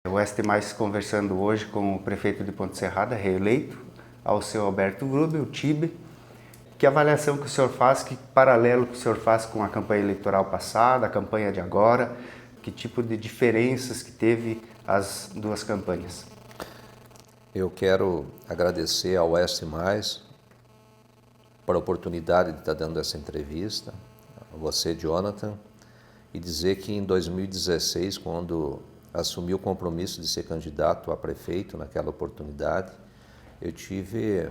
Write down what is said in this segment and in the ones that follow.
O ST Mais conversando hoje com o prefeito de Ponte Serrada, reeleito, ao seu Alberto Grube, o TIB. Que avaliação que o senhor faz, que paralelo que o senhor faz com a campanha eleitoral passada, a campanha de agora? Que tipo de diferenças que teve as duas campanhas? Eu quero agradecer ao ST Mais por a oportunidade de estar dando essa entrevista, a você, Jonathan, e dizer que em 2016, quando assumi o compromisso de ser candidato a prefeito naquela oportunidade, eu tive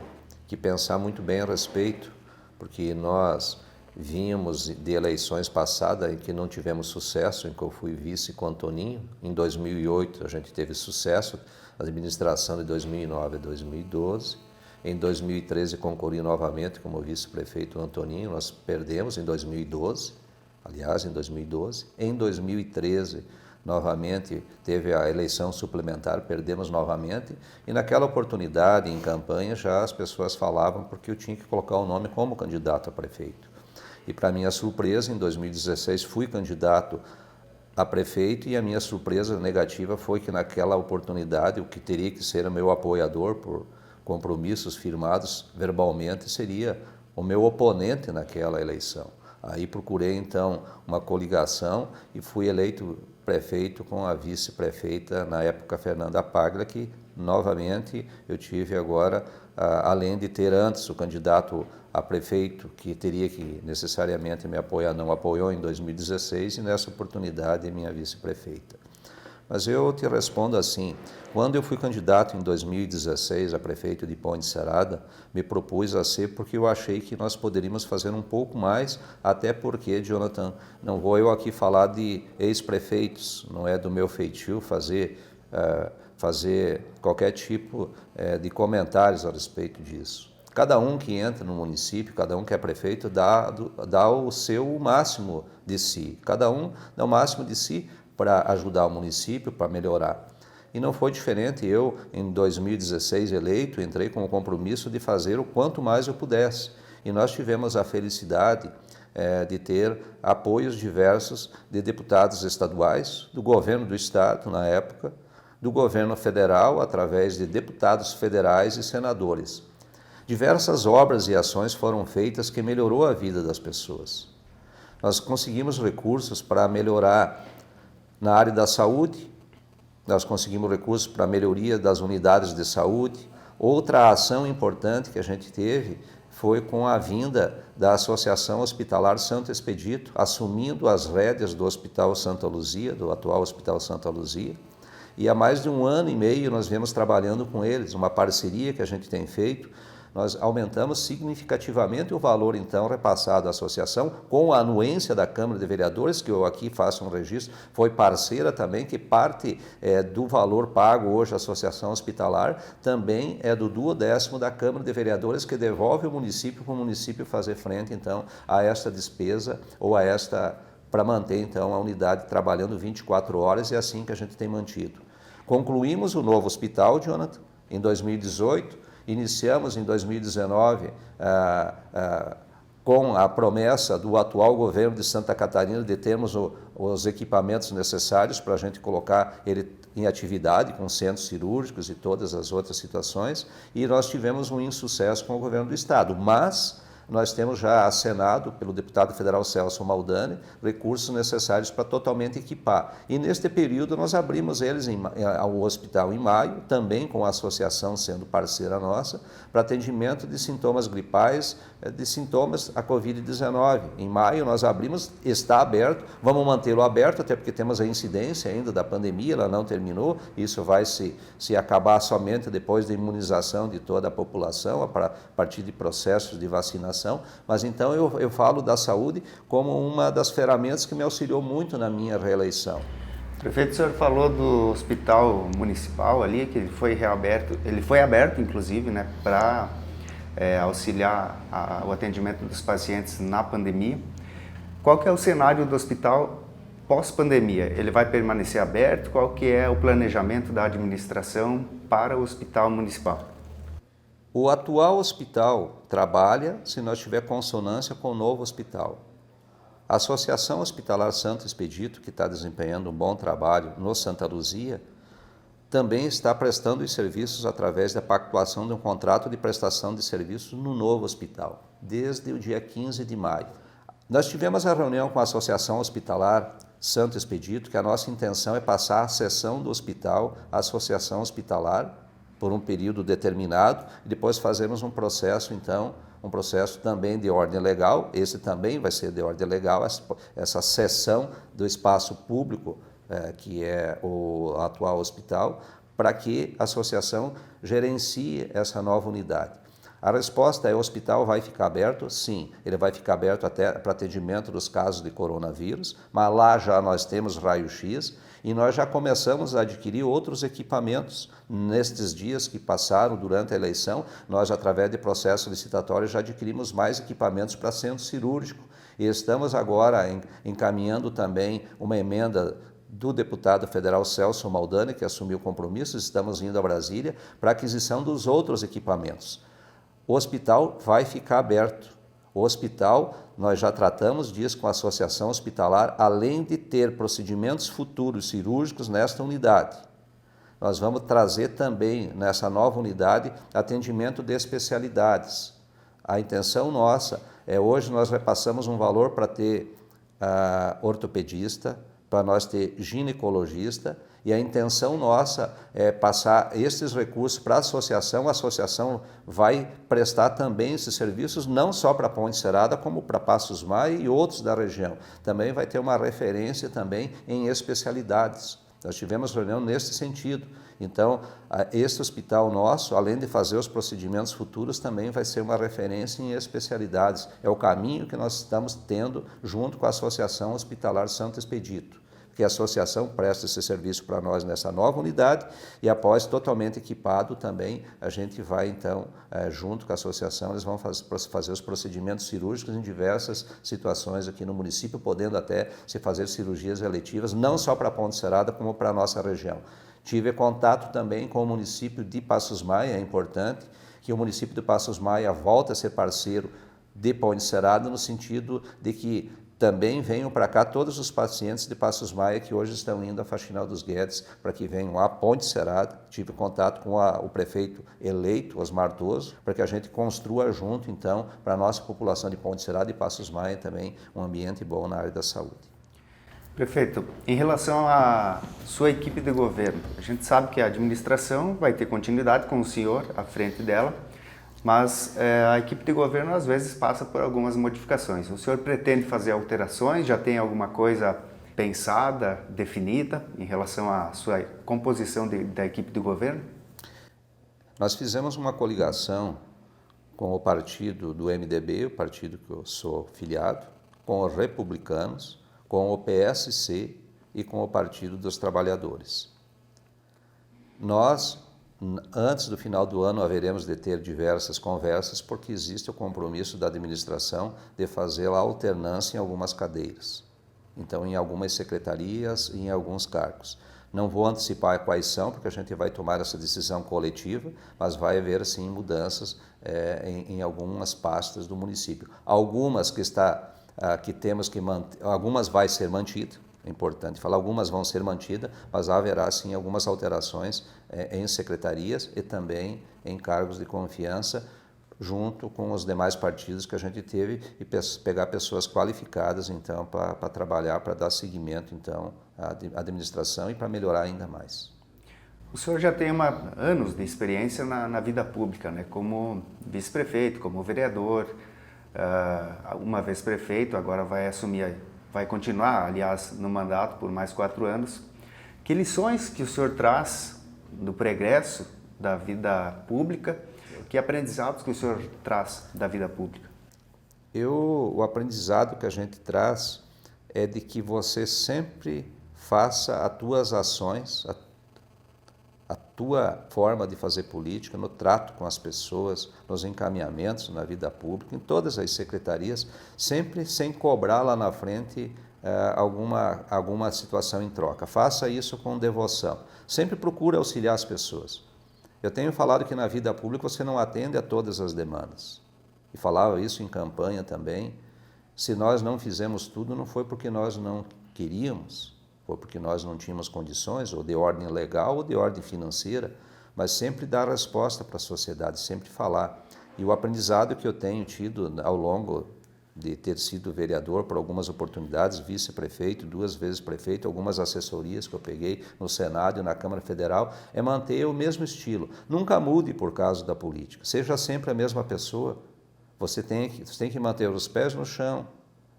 que pensar muito bem a respeito, porque nós vínhamos de eleições passadas em que não tivemos sucesso, em que eu fui vice com Antoninho. Em 2008 a gente teve sucesso, a administração de 2009 a 2012. Em 2013 concorri novamente como vice-prefeito Antoninho, nós perdemos em 2012, aliás, em 2012. Em 2013, novamente, teve a eleição suplementar, perdemos novamente, e naquela oportunidade, em campanha, já as pessoas falavam porque eu tinha que colocar o nome como candidato a prefeito. E para minha surpresa, em 2016 fui candidato a prefeito e a minha surpresa negativa foi que naquela oportunidade o que teria que ser o meu apoiador por compromissos firmados verbalmente seria o meu oponente naquela eleição. Aí procurei então uma coligação e fui eleito prefeito com a vice-prefeita, na época Fernanda Paglia, que novamente eu tive agora, além de ter antes o candidato a prefeito, que teria que necessariamente me apoiar, não apoiou em 2016 e nessa oportunidade minha vice-prefeita. Mas eu te respondo assim, quando eu fui candidato em 2016 a prefeito de Ponte Serrada, me propus a ser porque eu achei que nós poderíamos fazer um pouco mais, até porque, Jonathan, não vou eu aqui falar de ex-prefeitos, não é do meu feitio fazer qualquer tipo de comentários a respeito disso. Cada um que entra no município, cada um que é prefeito, dá o seu máximo de si. Cada um dá o máximo de si para ajudar o município, para melhorar. E não foi diferente. Eu, em 2016 eleito, entrei com o compromisso de fazer o quanto mais eu pudesse. E nós tivemos a felicidade de ter apoios diversos de deputados estaduais, do governo do estado na época, do governo federal, através de deputados federais e senadores. Diversas obras e ações foram feitas que melhorou a vida das pessoas. Nós conseguimos recursos para melhorar na área da saúde, nós conseguimos recursos para a melhoria das unidades de saúde. Outra ação importante que a gente teve foi com a vinda da Associação Hospitalar Santo Expedito, assumindo as rédeas do Hospital Santa Luzia, do atual Hospital Santa Luzia. E há mais de 1 ano e meio nós viemos trabalhando com eles, uma parceria que a gente tem feito. Nós aumentamos significativamente o valor, então, repassado à associação, com a anuência da Câmara de Vereadores, que eu aqui faço um registro, foi parceira também, que parte do valor pago hoje à Associação Hospitalar também é do 1/10 da Câmara de Vereadores, que devolve o município para o município fazer frente, então, a esta despesa ou a esta, para manter, então, a unidade trabalhando 24 horas, e é assim que a gente tem mantido. Concluímos o novo hospital, Jonathan, em 2018, iniciamos em 2019 com a promessa do atual governo de Santa Catarina de termos os equipamentos necessários para a gente colocar ele em atividade, com centros cirúrgicos e todas as outras situações, e nós tivemos um insucesso com o governo do estado, mas nós temos já acenado pelo deputado federal Celso Maldani recursos necessários para totalmente equipar. E neste período nós abrimos o hospital em maio, também com a associação sendo parceira nossa, para atendimento de sintomas gripais, de sintomas a Covid-19. Em maio nós abrimos, está aberto, vamos mantê-lo aberto, até porque temos a incidência ainda da pandemia, ela não terminou, isso vai se acabar somente depois da imunização de toda a população, a partir de processos de vacinação. Mas então eu falo da saúde como uma das ferramentas que me auxiliou muito na minha reeleição. Prefeito, o senhor falou do hospital municipal ali, que ele foi aberto inclusive, né, para auxiliar o atendimento dos pacientes na pandemia. Qual que é o cenário do hospital pós-pandemia? Ele vai permanecer aberto? Qual que é o planejamento da administração para o hospital municipal? O atual hospital trabalha se nós tiver consonância com o novo hospital. A Associação Hospitalar Santo Expedito, que está desempenhando um bom trabalho no Santa Luzia, também está prestando os serviços através da pactuação de um contrato de prestação de serviços no novo hospital, desde o dia 15 de maio. Nós tivemos a reunião com a Associação Hospitalar Santo Expedito, que a nossa intenção é passar a cessão do hospital à Associação Hospitalar por um período determinado e depois fazermos um processo, então, um processo também de ordem legal, esse também vai ser de ordem legal, essa cessão do espaço público, que é o atual hospital, para que a associação gerencie essa nova unidade. A resposta é: o hospital vai ficar aberto? Sim, ele vai ficar aberto até para atendimento dos casos de coronavírus, mas lá já nós temos raio-x e nós já começamos a adquirir outros equipamentos. Nestes dias que passaram durante a eleição, nós, através de processo licitatório, já adquirimos mais equipamentos para centro cirúrgico e estamos agora encaminhando também uma emenda do deputado federal Celso Maldani, que assumiu o compromisso, estamos indo a Brasília para aquisição dos outros equipamentos. O hospital vai ficar aberto. O hospital, nós já tratamos disso com a Associação Hospitalar, além de ter procedimentos futuros cirúrgicos nesta unidade. Nós vamos trazer também, nessa nova unidade, atendimento de especialidades. A intenção nossa é, hoje nós repassamos um valor para ter ortopedista, para nós ter ginecologista, e a intenção nossa é passar esses recursos para a associação vai prestar também esses serviços, não só para Ponte Serrada, como para Passos Maia e outros da região. Também vai ter uma referência também em especialidades. Nós tivemos reunião nesse sentido. Então, esse hospital nosso, além de fazer os procedimentos futuros, também vai ser uma referência em especialidades. É o caminho que nós estamos tendo junto com a Associação Hospitalar Santo Expedito, que a associação presta esse serviço para nós nessa nova unidade e, após totalmente equipado também, a gente vai então, junto com a associação, eles vão fazer os procedimentos cirúrgicos em diversas situações aqui no município, podendo até se fazer cirurgias eletivas, não só para Ponte Serrada, como para a nossa região. Tive contato também com o município de Passos Maia, é importante que o município de Passos Maia volte a ser parceiro de Ponte Serrada, no sentido de que também venham para cá todos os pacientes de Passos Maia que hoje estão indo à Faxinal dos Guedes para que venham à Ponte Serrada. Tive contato com o prefeito eleito, Osmar Toso, para que a gente construa junto, então, para a nossa população de Ponte Serrada e Passos Maia também um ambiente bom na área da saúde. Prefeito, em relação à sua equipe de governo, a gente sabe que a administração vai ter continuidade com o senhor à frente dela, mas a equipe de governo às vezes passa por algumas modificações. O senhor pretende fazer alterações? Já tem alguma coisa pensada, definida em relação à sua composição da equipe de governo? Nós fizemos uma coligação com o partido do MDB, o partido que eu sou filiado, com os republicanos, com o PSC e com o Partido dos Trabalhadores. Nós, antes do final do ano, haveremos de ter diversas conversas, porque existe o compromisso da administração de fazer a alternância em algumas cadeiras. Então, em algumas secretarias e em alguns cargos. Não vou antecipar quais são, porque a gente vai tomar essa decisão coletiva, mas vai haver, sim, mudanças em algumas pastas do município. Algumas que temos que manter, algumas vai ser mantida, é importante falar, algumas vão ser mantidas, mas haverá sim algumas alterações em secretarias e também em cargos de confiança, junto com os demais partidos que a gente teve, e pegar pessoas qualificadas então para trabalhar, para dar seguimento então à administração e para melhorar ainda mais. O senhor já tem anos de experiência na vida pública, né? Como vice-prefeito, como vereador, uma vez prefeito, agora vai continuar, aliás, no mandato por mais 4 anos. Que lições que o senhor traz do progresso da vida pública, que aprendizados que o senhor traz da vida pública? O aprendizado que a gente traz é de que você sempre faça as tuas ações, a tua forma de fazer política, no trato com as pessoas, nos encaminhamentos na vida pública, em todas as secretarias, sempre sem cobrar lá na frente alguma situação em troca. Faça isso com devoção. Sempre procure auxiliar as pessoas. Eu tenho falado que na vida pública você não atende a todas as demandas. E falava isso em campanha também. Se nós não fizemos tudo, não foi porque nós não queríamos. foi porque nós não tínhamos condições, ou de ordem legal ou de ordem financeira, mas sempre dar resposta para a sociedade, sempre falar. E o aprendizado que eu tenho tido ao longo de ter sido vereador por algumas oportunidades, vice-prefeito, 2 vezes prefeito, algumas assessorias que eu peguei no Senado e na Câmara Federal, é manter o mesmo estilo. Nunca mude por causa da política, seja sempre a mesma pessoa. Você tem que manter os pés no chão,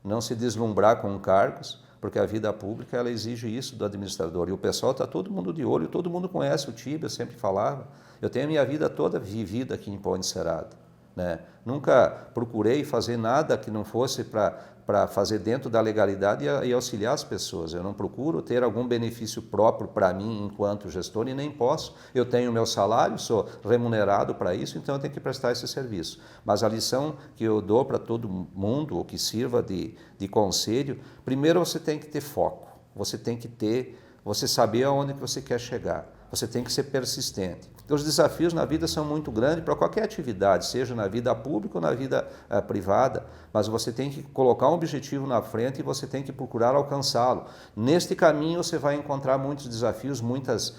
não se deslumbrar com cargos, porque a vida pública ela exige isso do administrador. E o pessoal está todo mundo de olho, todo mundo conhece o Tibe, eu sempre falava. Eu tenho a minha vida toda vivida aqui em Ponte Serrada, né? Nunca procurei fazer nada que não fosse para fazer dentro da legalidade e auxiliar as pessoas. Eu não procuro ter algum benefício próprio para mim enquanto gestor e nem posso. Eu tenho meu salário, sou remunerado para isso, então eu tenho que prestar esse serviço. Mas a lição que eu dou para todo mundo, ou que sirva de conselho, primeiro você tem que ter foco, você saber aonde que você quer chegar, você tem que ser persistente. Os desafios na vida são muito grandes para qualquer atividade, seja na vida pública ou na vida privada, mas você tem que colocar um objetivo na frente e você tem que procurar alcançá-lo. Neste caminho você vai encontrar muitos desafios, muitas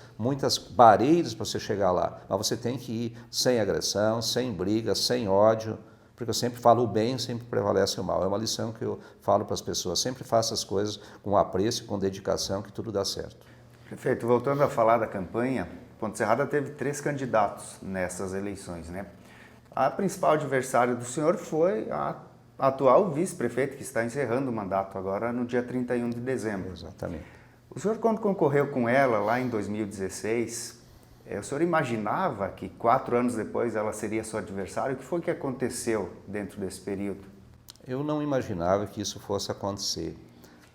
barreiras para você chegar lá, mas você tem que ir sem agressão, sem briga, sem ódio, porque eu sempre falo o bem sempre prevalece o mal. É uma lição que eu falo para as pessoas, sempre faça as coisas com apreço, com dedicação, que tudo dá certo. Prefeito, voltando a falar da campanha, Ponte Serrada teve 3 candidatos nessas eleições, né? A principal adversária do senhor foi a atual vice-prefeita, que está encerrando o mandato agora no dia 31 de dezembro. Exatamente. O senhor, quando concorreu com ela lá em 2016, o senhor imaginava que 4 anos depois ela seria sua adversária? O que foi que aconteceu dentro desse período? Eu não imaginava que isso fosse acontecer.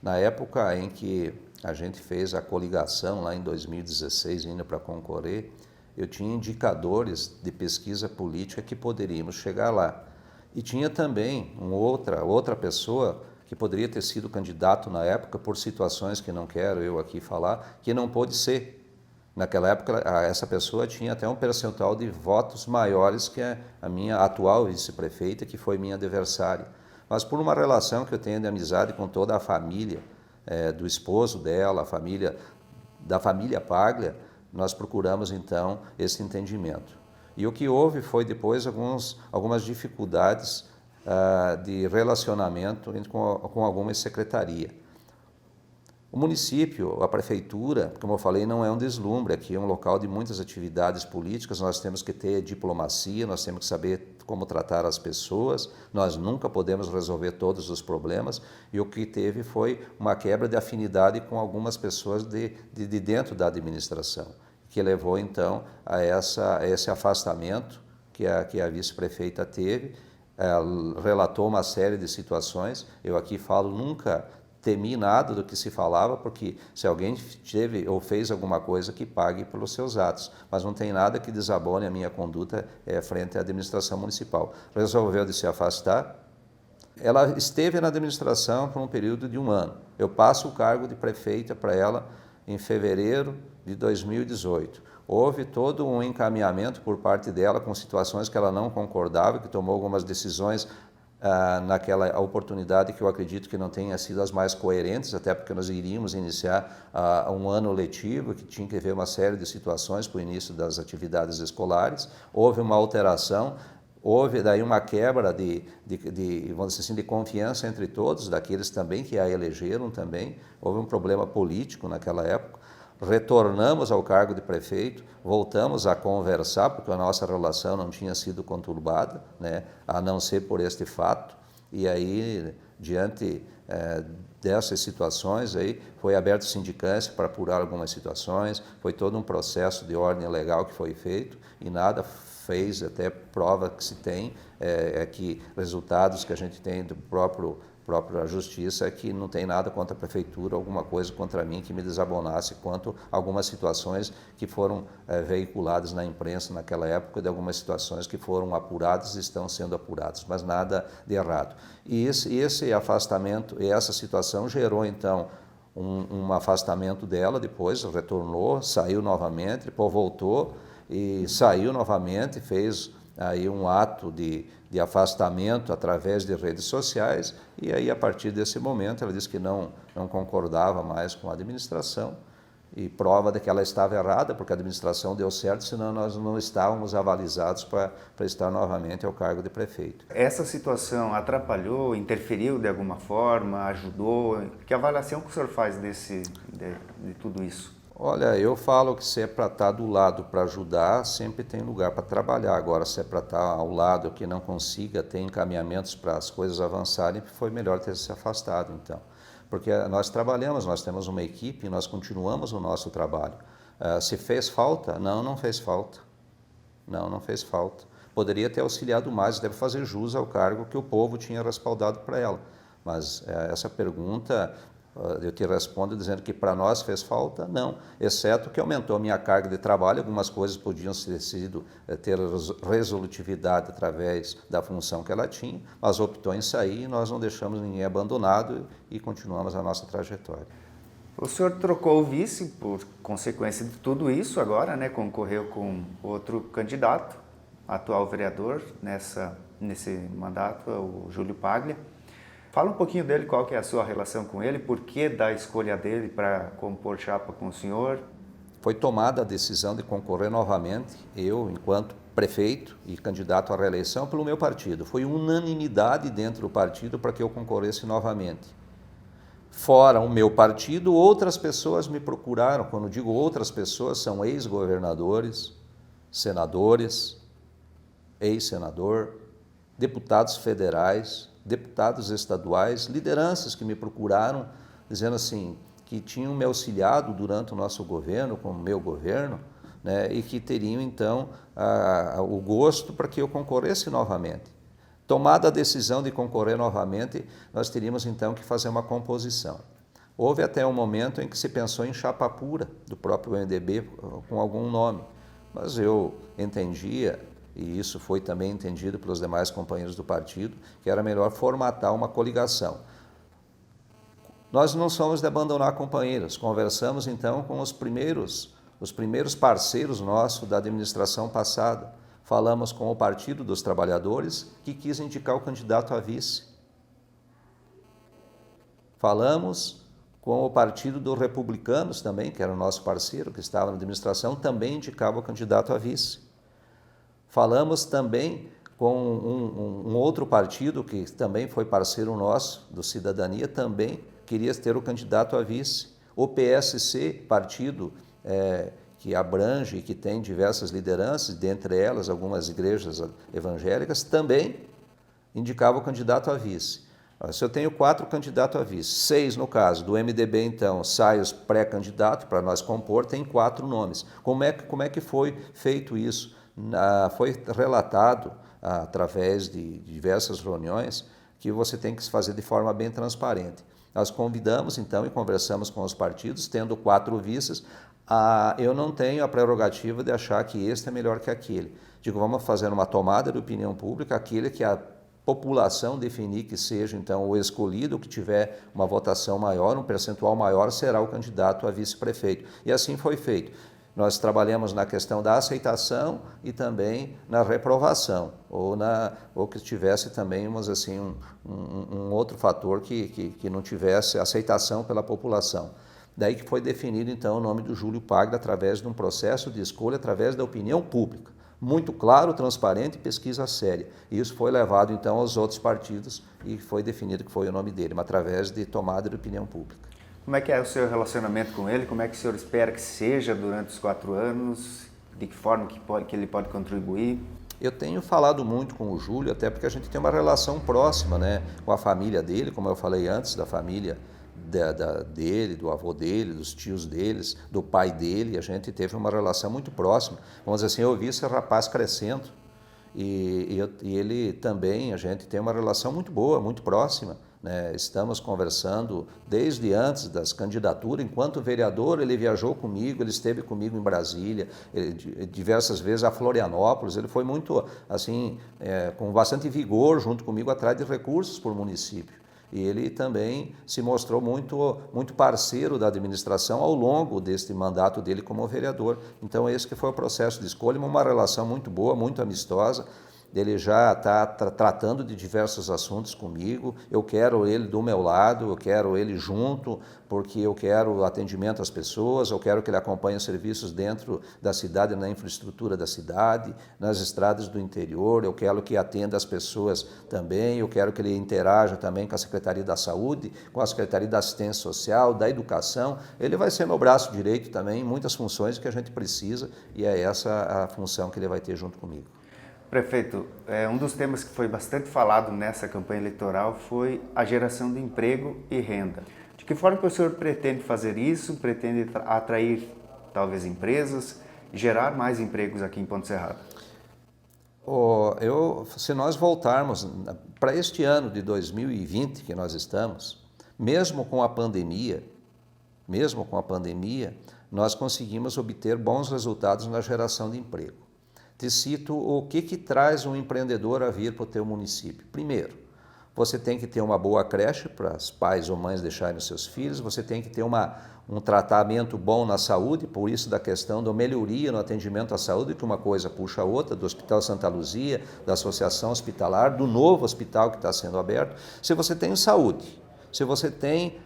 Na época em que a gente fez a coligação lá em 2016, indo para concorrer, eu tinha indicadores de pesquisa política que poderíamos chegar lá. E tinha também outra pessoa que poderia ter sido candidato na época por situações que não quero eu aqui falar, que não pôde ser. Naquela época, essa pessoa tinha até um percentual de votos maiores que a minha atual vice-prefeita, que foi minha adversária. Mas por uma relação que eu tenho de amizade com toda a família, do esposo dela, da família Paglia, nós procuramos então esse entendimento. E o que houve foi depois algumas dificuldades de relacionamento com algumas secretarias. O município, a prefeitura, como eu falei, não é um deslumbre, aqui é um local de muitas atividades políticas, nós temos que ter diplomacia, nós temos que saber como tratar as pessoas, nós nunca podemos resolver todos os problemas, e o que teve foi uma quebra de afinidade com algumas pessoas de dentro da administração, que levou então a esse afastamento que a vice-prefeita teve. Ela relatou uma série de situações, eu aqui falo nunca temi nada do que se falava, porque se alguém teve ou fez alguma coisa, que pague pelos seus atos. Mas não tem nada que desabone a minha conduta frente à administração municipal. Resolveu de se afastar. Ela esteve na administração por um período de 1 ano. Eu passo o cargo de prefeita para ela em fevereiro de 2018. Houve todo um encaminhamento por parte dela com situações que ela não concordava, que tomou algumas decisões naquela oportunidade que eu acredito que não tenha sido as mais coerentes, até porque nós iríamos iniciar um ano letivo que tinha que ver uma série de situações para o início das atividades escolares. Houve uma alteração, houve daí uma quebra vamos dizer assim, de confiança entre todos, daqueles também que a elegeram também. Houve um problema político naquela época. Retornamos ao cargo de prefeito, voltamos a conversar, porque a nossa relação não tinha sido conturbada, né, a não ser por este fato. E aí, diante dessas situações, aí, foi aberto sindicância para apurar algumas situações, foi todo um processo de ordem legal que foi feito e nada fez, até prova que se tem, que resultados que a gente tem do própria justiça é que não tem nada contra a prefeitura, alguma coisa contra mim que me desabonasse quanto a algumas situações que foram veiculadas na imprensa naquela época, de algumas situações que foram apuradas e estão sendo apuradas, mas nada de errado. E esse afastamento, e essa situação gerou então um afastamento dela, depois retornou, saiu novamente, depois voltou e saiu novamente, fez aí um ato de afastamento através de redes sociais, e aí a partir desse momento ela disse que não concordava mais com a administração, e prova de que ela estava errada, porque a administração deu certo, senão nós não estávamos avalizados para estar novamente ao cargo de prefeito. Essa situação atrapalhou, interferiu de alguma forma, ajudou? Que avaliação que o senhor faz de tudo isso? Olha, eu falo que se é para estar do lado para ajudar, sempre tem lugar para trabalhar. Agora, se é para estar ao lado que não consiga ter encaminhamentos para as coisas avançarem, foi melhor ter se afastado, então. Porque nós trabalhamos, nós temos uma equipe e nós continuamos o nosso trabalho. Se fez falta? Não fez falta. Não fez falta. Poderia ter auxiliado mais, deve fazer jus ao cargo que o povo tinha respaldado para ela. Mas essa pergunta, eu te respondo dizendo que para nós fez falta? Não, exceto que aumentou a minha carga de trabalho, algumas coisas podiam ter resolutividade através da função que ela tinha, mas optou em sair e nós não deixamos ninguém abandonado e continuamos a nossa trajetória. O senhor trocou o vice por consequência de tudo isso agora, né? Concorreu com outro candidato, atual vereador nesse mandato, o Júlio Paglia. Fala um pouquinho dele, qual que é a sua relação com ele, por que da escolha dele para compor chapa com o senhor? Foi tomada a decisão de concorrer novamente, eu, enquanto prefeito e candidato à reeleição, pelo meu partido. Foi unanimidade dentro do partido para que eu concorresse novamente. Fora o meu partido, outras pessoas me procuraram. Quando digo outras pessoas, são ex-governadores, senadores, ex-senador, deputados federais, deputados estaduais, lideranças que me procuraram, dizendo assim, que tinham me auxiliado durante o nosso governo, como meu governo, né, e que teriam então o gosto para que eu concorresse novamente. Tomada a decisão de concorrer novamente, nós teríamos então que fazer uma composição. Houve até um momento em que se pensou em chapa pura do próprio MDB com algum nome, mas eu entendia, e isso foi também entendido pelos demais companheiros do partido, que era melhor formatar uma coligação. Nós não somos de abandonar companheiros, conversamos então com os primeiros parceiros nossos da administração passada. Falamos com o Partido dos Trabalhadores, que quis indicar o candidato a vice. Falamos com o Partido dos Republicanos também, que era o nosso parceiro, que estava na administração, também indicava o candidato a vice. Falamos também com um outro partido que também foi parceiro nosso, do Cidadania, também queria ter o candidato a vice. O PSC, partido que abrange e que tem diversas lideranças, dentre elas algumas igrejas evangélicas, também indicava o candidato a vice. Se eu tenho 4 candidatos a vice, 6 no caso, do MDB então, sai os pré-candidatos para nós compor, tem 4 nomes. Como é que foi feito isso? Foi relatado através de diversas reuniões que você tem que se fazer de forma bem transparente. Nós convidamos então e conversamos com os partidos, tendo 4 vices, eu não tenho a prerrogativa de achar que este é melhor que aquele. Digo, vamos fazer uma tomada de opinião pública, aquele que a população definir que seja então o escolhido, que tiver uma votação maior, um percentual maior, será o candidato a vice-prefeito. E assim foi feito. Nós trabalhamos na questão da aceitação e também na reprovação, ou que tivesse também, mas assim, um outro fator que não tivesse aceitação pela população. Daí que foi definido então o nome do Júlio Paglia através de um processo de escolha, através da opinião pública. Muito claro, transparente e pesquisa séria. E isso foi levado então aos outros partidos e foi definido que foi o nome dele, mas através de tomada de opinião pública. Como é que é o seu relacionamento com ele? Como é que o senhor espera que seja durante os 4 anos? De que forma que ele pode contribuir? Eu tenho falado muito com o Júlio, até porque a gente tem uma relação próxima, né, com a família dele, como eu falei antes, da família dele, do avô dele, dos tios deles, do pai dele. A gente teve uma relação muito próxima. Vamos dizer assim, eu vi esse rapaz crescendo e ele também, a gente tem uma relação muito boa, muito próxima. Estamos conversando desde antes das candidaturas. Enquanto vereador, ele viajou comigo, ele esteve comigo em Brasília, diversas vezes a Florianópolis. Ele foi muito, assim, com bastante vigor junto comigo atrás de recursos para o município. E ele também se mostrou muito parceiro da administração ao longo deste mandato dele como vereador. Então esse que foi o processo de escolha, uma relação muito boa, muito amistosa. Ele já está tratando de diversos assuntos comigo, eu quero ele do meu lado, eu quero ele junto, porque eu quero atendimento às pessoas, eu quero que ele acompanhe os serviços dentro da cidade, na infraestrutura da cidade, nas estradas do interior, eu quero que atenda as pessoas também, eu quero que ele interaja também com a Secretaria da Saúde, com a Secretaria da Assistência Social, da Educação. Ele vai ser meu braço direito também em muitas funções que a gente precisa, e é essa a função que ele vai ter junto comigo. Prefeito, um dos temas que foi bastante falado nessa campanha eleitoral foi a geração de emprego e renda. De que forma que o senhor pretende fazer isso? Pretende atrair talvez empresas e gerar mais empregos aqui em Ponte Serrada? Se nós voltarmos para este ano de 2020 que nós estamos, mesmo com a pandemia, nós conseguimos obter bons resultados na geração de emprego. Te cito o que traz um empreendedor a vir para o teu município. Primeiro, você tem que ter uma boa creche para os pais ou mães deixarem os seus filhos, você tem que ter um tratamento bom na saúde, por isso da questão da melhoria no atendimento à saúde, que uma coisa puxa a outra, do Hospital Santa Luzia, da Associação Hospitalar, do novo hospital que está sendo aberto. Se você tem saúde, se você tem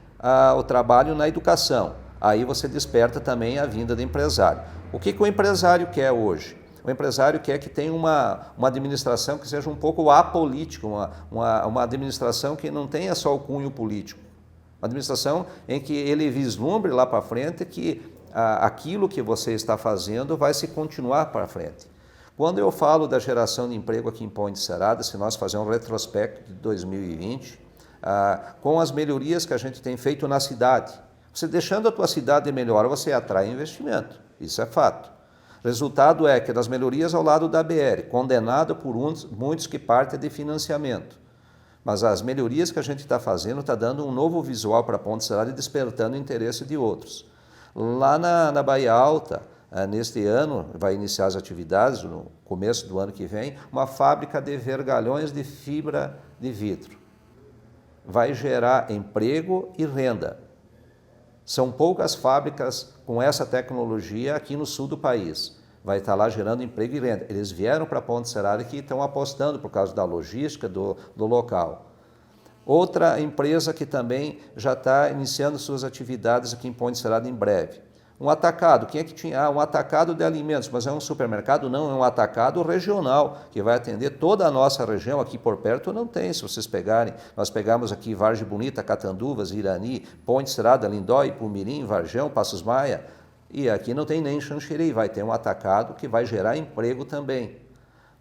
o trabalho na educação, aí você desperta também a vinda do empresário. O que o empresário quer hoje? O empresário quer que tenha uma administração que seja um pouco apolítica, uma administração que não tenha só o cunho político. Uma administração em que ele vislumbre lá para frente que aquilo que você está fazendo vai se continuar para frente. Quando eu falo da geração de emprego aqui em Ponte Serrada, se nós fazermos um retrospecto de 2020, com as melhorias que a gente tem feito na cidade, você deixando a tua cidade melhor, você atrai investimento, isso é fato. Resultado é que das melhorias ao lado da BR, condenado por muitos que partem de financiamento. Mas as melhorias que a gente está fazendo está dando um novo visual para a Ponte Serrada e despertando o interesse de outros. Lá na Baía Alta, neste ano, vai iniciar as atividades, no começo do ano que vem, uma fábrica de vergalhões de fibra de vidro. Vai gerar emprego e renda. São poucas fábricas com essa tecnologia aqui no sul do país. Vai estar lá gerando emprego e renda. Eles vieram para Ponte Serrada e estão apostando por causa da logística do local. Outra empresa que também já está iniciando suas atividades aqui em Ponte Serrada em breve. Um atacado. Quem é que tinha? Um atacado de alimentos, mas é um supermercado? Não, é um atacado regional, que vai atender toda a nossa região. Aqui por perto não tem, se vocês pegarem. Nós pegamos aqui Vargem Bonita, Catanduvas, Irani, Ponte Serrada, Lindóia, Pumirim, Varjão, Passos Maia. E aqui não tem nem Xanxerê, vai ter um atacado que vai gerar emprego também.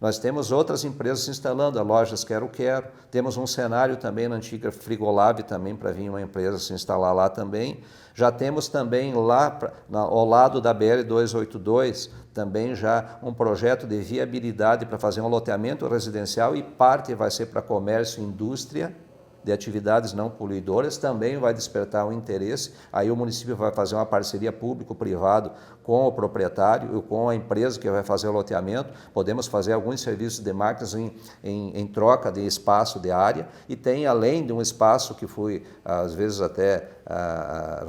Nós temos outras empresas se instalando, a Lojas Quero Quero, temos um cenário também na antiga Frigolab também para vir uma empresa se instalar lá também. Já temos também lá ao lado da BR-282 também já um projeto de viabilidade para fazer um loteamento residencial e parte vai ser para comércio e indústria de atividades não poluidoras, também vai despertar um interesse. Aí o município vai fazer uma parceria público-privado com o proprietário e com a empresa que vai fazer o loteamento. Podemos fazer alguns serviços de marketing em troca de espaço de área e tem, além de um espaço que foi, às vezes, até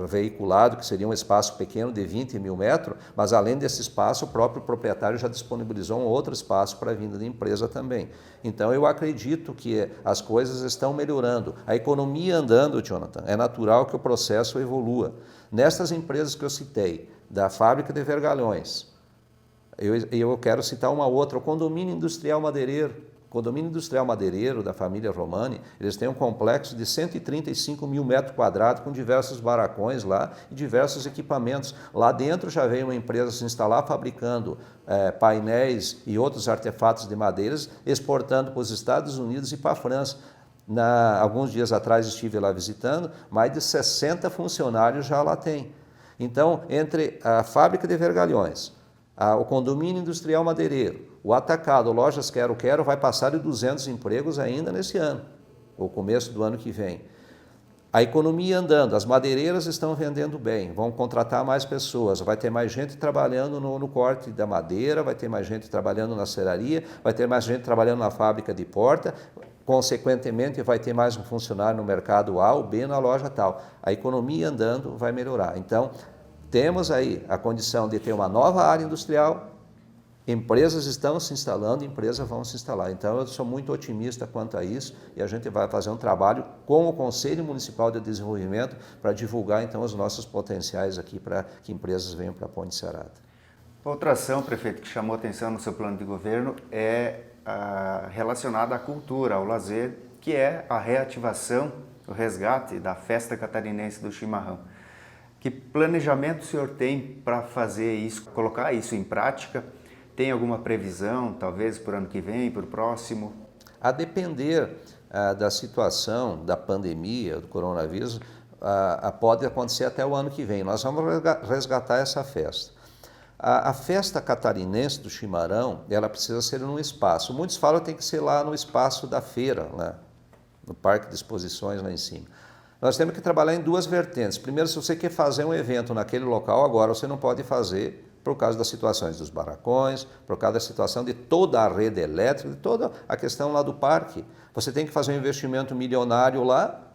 veiculado, que seria um espaço pequeno de 20 mil metros, mas além desse espaço, o próprio proprietário já disponibilizou um outro espaço para a vinda de empresa também. Então, eu acredito que as coisas estão melhorando. A economia andando, Jonathan, é natural que o processo evolua. Nestas empresas que eu citei, da fábrica de vergalhões, eu quero citar uma outra, o Condomínio Industrial Madeireiro. O Condomínio Industrial Madeireiro, da família Romani, eles têm um complexo de 135 mil metros quadrados, com diversos barracões lá e diversos equipamentos. Lá dentro já veio uma empresa se instalar fabricando painéis e outros artefatos de madeiras, exportando para os Estados Unidos e para a França. Alguns dias atrás estive lá visitando, mais de 60 funcionários já lá tem. Então, entre a fábrica de vergalhões, o condomínio industrial madeireiro, o atacado, Lojas Quero Quero, vai passar de 200 empregos ainda nesse ano, ou começo do ano que vem. A economia andando, as madeireiras estão vendendo bem, vão contratar mais pessoas, vai ter mais gente trabalhando no corte da madeira, vai ter mais gente trabalhando na serraria, vai ter mais gente trabalhando na fábrica de porta. consequentemente vai ter mais um funcionário no mercado A ou B na loja tal. A economia andando vai melhorar. Então, temos aí a condição de ter uma nova área industrial, empresas estão se instalando, empresas vão se instalar. Então, eu sou muito otimista quanto a isso e a gente vai fazer um trabalho com o Conselho Municipal de Desenvolvimento para divulgar, então, os nossos potenciais aqui para que empresas venham para Ponte Serrada. Outra ação, prefeito, que chamou atenção no seu plano de governo é relacionada à cultura, ao lazer, que é a reativação, o resgate da Festa Catarinense do Chimarrão. Que planejamento o senhor tem para fazer isso, colocar isso em prática? Tem alguma previsão, talvez, para o ano que vem, para o próximo? A depender da situação da pandemia, do coronavírus, pode acontecer até o ano que vem. Nós vamos resgatar essa festa. A festa catarinense do chimarrão, ela precisa ser num espaço. Muitos falam que tem que ser lá no espaço da feira, lá, no Parque de Exposições, lá em cima. Nós temos que trabalhar em duas vertentes. Primeiro, se você quer fazer um evento naquele local, agora você não pode fazer por causa das situações dos barracões, por causa da situação de toda a rede elétrica, de toda a questão lá do parque. Você tem que fazer um investimento milionário lá,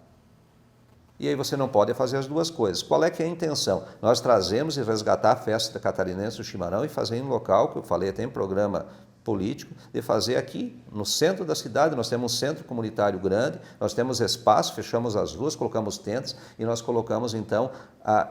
e aí você não pode fazer as duas coisas. Qual é que é a intenção? Nós trazemos e resgatar a festa catarinense do chimarrão e fazer em um local, que eu falei até em programa político, de fazer aqui no centro da cidade. Nós temos um centro comunitário grande, nós temos espaço, fechamos as ruas, colocamos tendas e nós colocamos então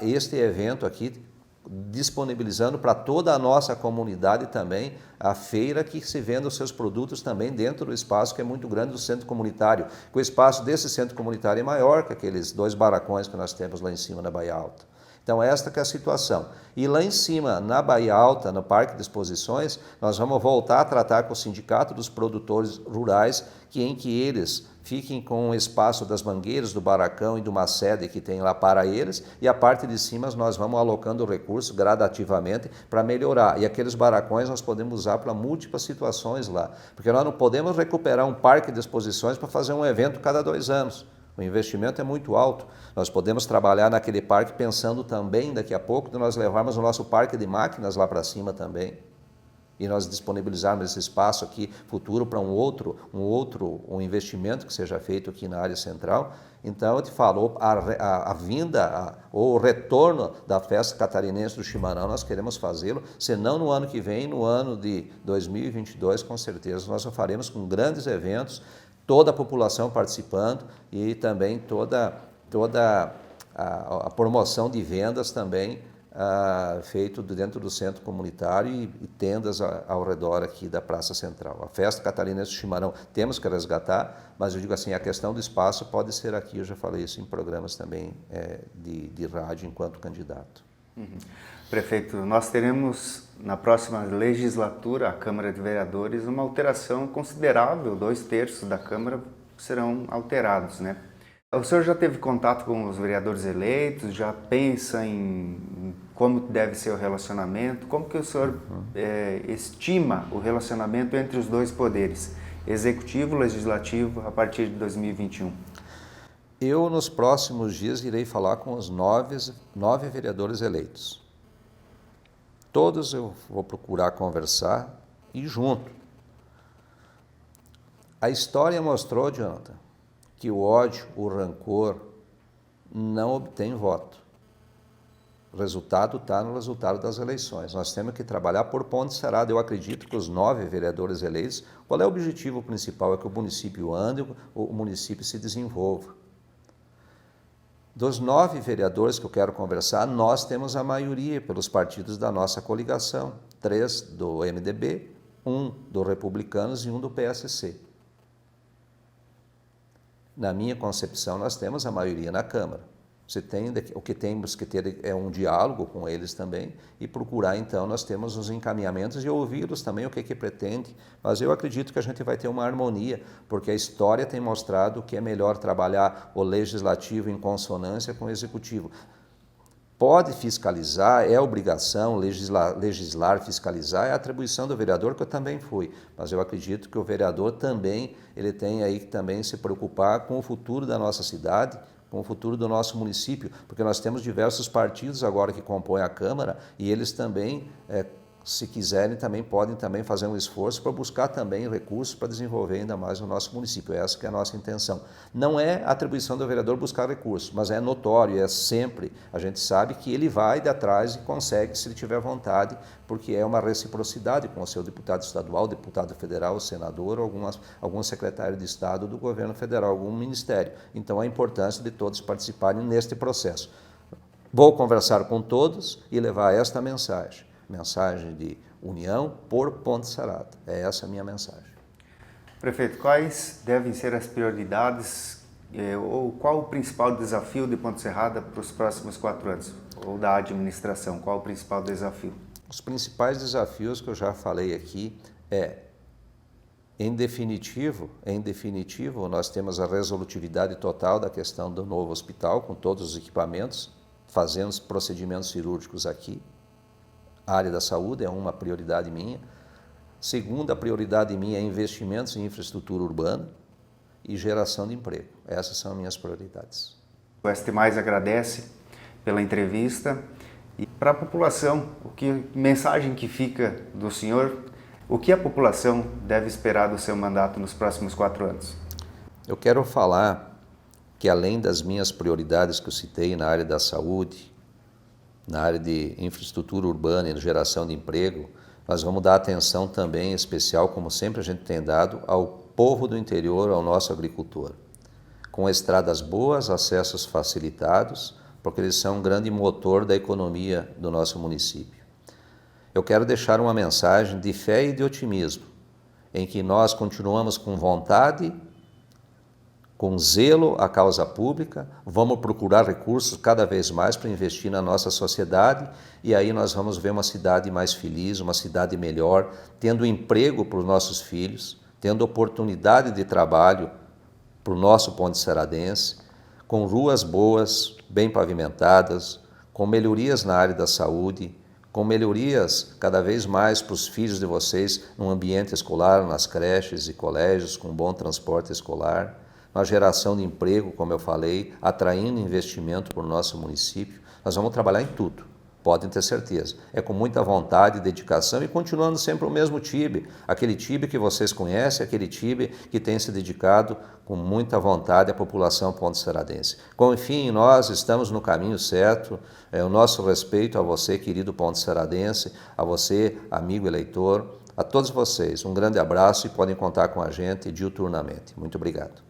este evento aqui, disponibilizando para toda a nossa comunidade também a feira que se venda os seus produtos também dentro do espaço que é muito grande do centro comunitário. O espaço desse centro comunitário é maior que aqueles 2 barracões que nós temos lá em cima na Baía Alta. Então esta que é a situação. E lá em cima, na Baía Alta, no Parque de Exposições, nós vamos voltar a tratar com o Sindicato dos Produtores Rurais, em que eles fiquem com o espaço das mangueiras, do barracão e de uma sede que tem lá para eles, e a parte de cima nós vamos alocando recursos gradativamente para melhorar. E aqueles barracões nós podemos usar para múltiplas situações lá, porque nós não podemos recuperar um parque de exposições para fazer um evento cada 2 anos. O investimento é muito alto. Nós podemos trabalhar naquele parque pensando também, daqui a pouco, de nós levarmos o nosso parque de máquinas lá para cima também. E nós disponibilizarmos esse espaço aqui futuro para um investimento que seja feito aqui na área central. Então, eu te falo, a vinda, ou o retorno da festa catarinense do chimarrão, nós queremos fazê-lo, se não no ano que vem, no ano de 2022, com certeza, nós o faremos com grandes eventos, toda a população participando e também toda a promoção de vendas também feito dentro do centro comunitário e tendas ao redor aqui da Praça Central. A festa catarinense do chimarrão temos que resgatar, mas eu digo assim, a questão do espaço pode ser aqui, eu já falei isso em programas também de rádio enquanto candidato. Uhum. Prefeito, nós teremos na próxima legislatura, a Câmara de Vereadores, uma alteração considerável, 2/3 da Câmara serão alterados, né? O senhor já teve contato com os vereadores eleitos, já pensa em como deve ser o relacionamento? Como que o senhor estima o relacionamento entre os dois poderes, executivo e legislativo, a partir de 2021? Eu, nos próximos dias, irei falar com os 9 vereadores eleitos. Todos eu vou procurar conversar e junto. A história mostrou, Jonathan, que o ódio, o rancor, não obtém voto. O resultado está no resultado das eleições. Nós temos que trabalhar por Ponte Serrada. Eu acredito que os 9 vereadores eleitos, qual é o objetivo principal? É que o município ande, o município se desenvolva. Dos 9 vereadores que eu quero conversar, nós temos a maioria pelos partidos da nossa coligação. 3 do MDB, 1 do Republicanos e 1 do PSC. Na minha concepção, nós temos a maioria na Câmara. O que temos que ter é um diálogo com eles também e procurar, então, nós temos os encaminhamentos e ouvi-los também o que pretende. Mas eu acredito que a gente vai ter uma harmonia, porque a história tem mostrado que é melhor trabalhar o legislativo em consonância com o executivo. Pode fiscalizar, é obrigação, legislar, fiscalizar, é atribuição do vereador, que eu também fui. Mas eu acredito que o vereador também, ele tem aí que também se preocupar com o futuro da nossa cidade, com o futuro do nosso município, porque nós temos diversos partidos agora que compõem a Câmara e eles também se quiserem, podem também fazer um esforço para buscar também recursos para desenvolver ainda mais o nosso município. Essa que é a nossa intenção. Não é a atribuição do vereador buscar recursos, mas é notório, é sempre, a gente sabe que ele vai de atrás e consegue se ele tiver vontade, porque é uma reciprocidade com o seu deputado estadual, deputado federal, senador, algum secretário de Estado do governo federal, algum ministério. Então, a importância de todos participarem neste processo. Vou conversar com todos e levar esta mensagem de união por Ponte Serrada. É essa a minha mensagem. Prefeito, quais devem ser as prioridades ou qual o principal desafio de Ponte Serrada para os próximos 4 anos? Ou da administração, qual o principal desafio? Os principais desafios que eu já falei aqui em definitivo, nós temos a resolutividade total da questão do novo hospital, com todos os equipamentos, fazendo os procedimentos cirúrgicos aqui. A área da saúde é uma prioridade minha. Segunda prioridade minha é investimentos em infraestrutura urbana e geração de emprego. Essas são as minhas prioridades. O ST Mais agradece pela entrevista. E para a população, mensagem que fica do senhor, o que a população deve esperar do seu mandato nos próximos 4 anos? Eu quero falar que além das minhas prioridades que eu citei na área da saúde, na área de infraestrutura urbana e de geração de emprego, nós vamos dar atenção também especial, como sempre a gente tem dado, ao povo do interior, ao nosso agricultor. Com estradas boas, acessos facilitados, porque eles são um grande motor da economia do nosso município. Eu quero deixar uma mensagem de fé e de otimismo, em que nós continuamos com vontade, com zelo à causa pública, vamos procurar recursos cada vez mais para investir na nossa sociedade e aí nós vamos ver uma cidade mais feliz, uma cidade melhor, tendo emprego para os nossos filhos, tendo oportunidade de trabalho para o nosso Ponte Serradense, com ruas boas, bem pavimentadas, com melhorias na área da saúde, com melhorias cada vez mais para os filhos de vocês no ambiente escolar, nas creches e colégios, com bom transporte escolar, uma geração de emprego, como eu falei, atraindo investimento para o nosso município. Nós vamos trabalhar em tudo, podem ter certeza. É com muita vontade, dedicação e continuando sempre o mesmo time, aquele time que vocês conhecem, aquele time que tem se dedicado com muita vontade à população ponte-serradense. Enfim, nós estamos no caminho certo, o nosso respeito a você, querido ponte-serradense, a você, amigo eleitor, a todos vocês, um grande abraço e podem contar com a gente diuturnamente. Muito obrigado.